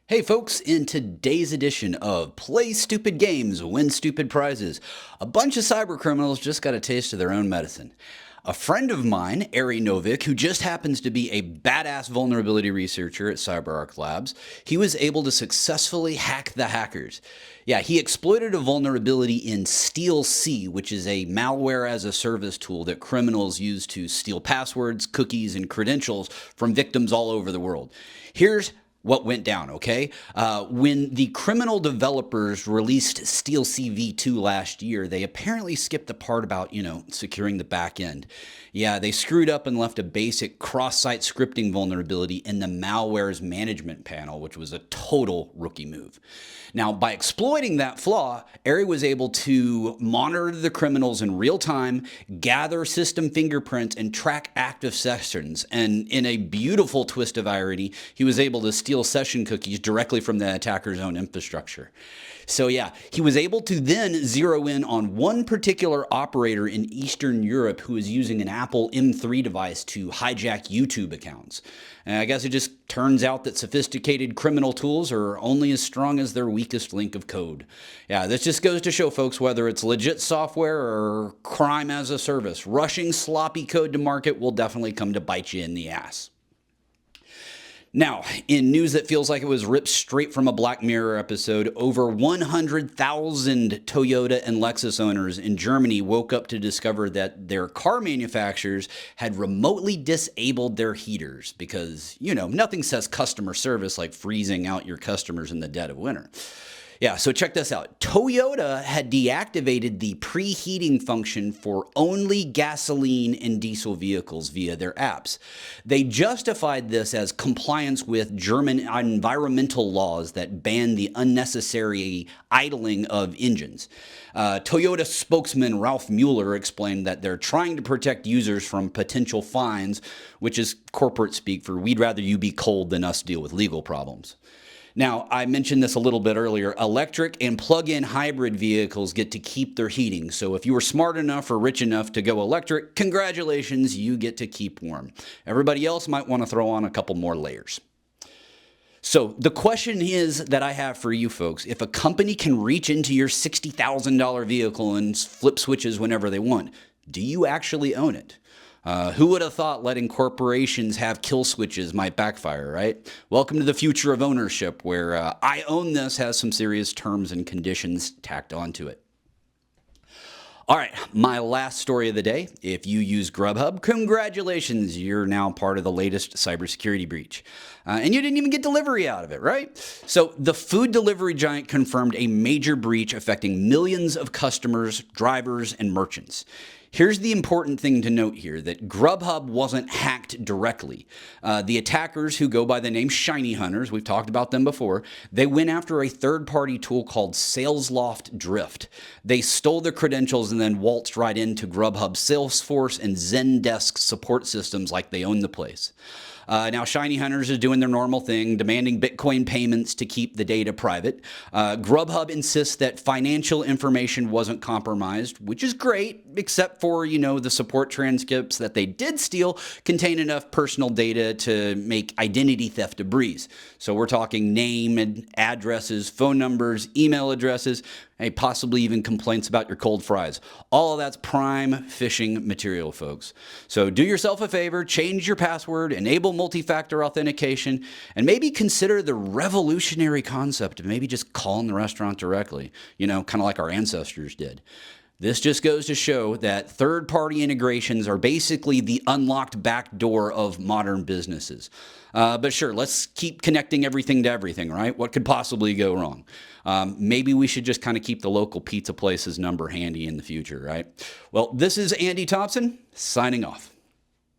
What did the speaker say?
Hey folks, in today's edition of Play Stupid Games, Win Stupid Prizes, a bunch of cyber criminals just got a taste of their own medicine. A friend of mine, Ari Novik, who just happens to be a badass vulnerability researcher at CyberArk Labs, he was able to successfully hack the hackers. Yeah, he exploited a vulnerability in StealC, which is a malware as a service tool that criminals use to steal passwords, cookies, and credentials from victims all over the world. Here's what went down, okay? When the criminal developers released StealC v2 last year, they apparently skipped the part about, securing the back end. Yeah, they screwed up and left a basic cross-site scripting vulnerability in the malware's management panel, which was a total rookie move. Now, by exploiting that flaw, Ari was able to monitor the criminals in real time, gather system fingerprints, and track active sessions. And in a beautiful twist of irony, he was able to steal session cookies directly from the attacker's own infrastructure. So yeah, he was able to then zero in on one particular operator in Eastern Europe who was using an Apple M3 device to hijack YouTube accounts. And I guess it just turns out that sophisticated criminal tools are only as strong as their weakest link of code. Yeah, this just goes to show folks, whether it's legit software or crime as a service, rushing sloppy code to market will definitely come to bite you in the ass. Now, in news that feels like it was ripped straight from a Black Mirror episode, over 100,000 Toyota and Lexus owners in Germany woke up to discover that their car manufacturers had remotely disabled their heaters because, nothing says customer service like freezing out your customers in the dead of winter. Yeah, so check this out. Toyota had deactivated the preheating function for only gasoline and diesel vehicles via their apps. They justified this as compliance with German environmental laws that ban the unnecessary idling of engines. Toyota spokesman Ralph Mueller explained that they're trying to protect users from potential fines, which is corporate speak for we'd rather you be cold than us deal with legal problems. Now, I mentioned this a little bit earlier. Electric and plug-in hybrid vehicles get to keep their heating. So if you were smart enough or rich enough to go electric, congratulations, you get to keep warm. Everybody else might want to throw on a couple more layers. So the question is that I have for you folks, if a company can reach into your $60,000 vehicle and flip switches whenever they want, do you actually own it? Who would have thought letting corporations have kill switches might backfire, right? Welcome to the future of ownership, where I own this has some serious terms and conditions tacked onto it. All right, my last story of the day. If you use Grubhub, congratulations, you're now part of the latest cybersecurity breach. And you didn't even get delivery out of it, right? So the food delivery giant confirmed a major breach affecting millions of customers, drivers, and merchants. Here's the important thing to note here, that Grubhub wasn't hacked directly. The attackers, who go by the name ShinyHunters, we've talked about them before, they went after a third-party tool called Salesloft Drift. They stole the credentials and then waltzed right into Grubhub's Salesforce and Zendesk support systems like they own the place. Now, ShinyHunters is doing their normal thing, demanding Bitcoin payments to keep the data private. Grubhub insists that financial information wasn't compromised, which is great, except for, the support transcripts that they did steal contain enough personal data to make identity theft a breeze. So we're talking name and addresses, phone numbers, email addresses, and possibly even complaints about your cold fries. All of that's prime phishing material, folks. So do yourself a favor, change your password, enable multi-factor authentication, and maybe consider the revolutionary concept of maybe just calling the restaurant directly, kind of like our ancestors did. This just goes to show that third-party integrations are basically the unlocked back door of modern businesses. But sure, let's keep connecting everything to everything, right? What could possibly go wrong? Maybe we should just kind of keep the local pizza place's number handy in the future, right? Well, this is Andy Thompson, signing off.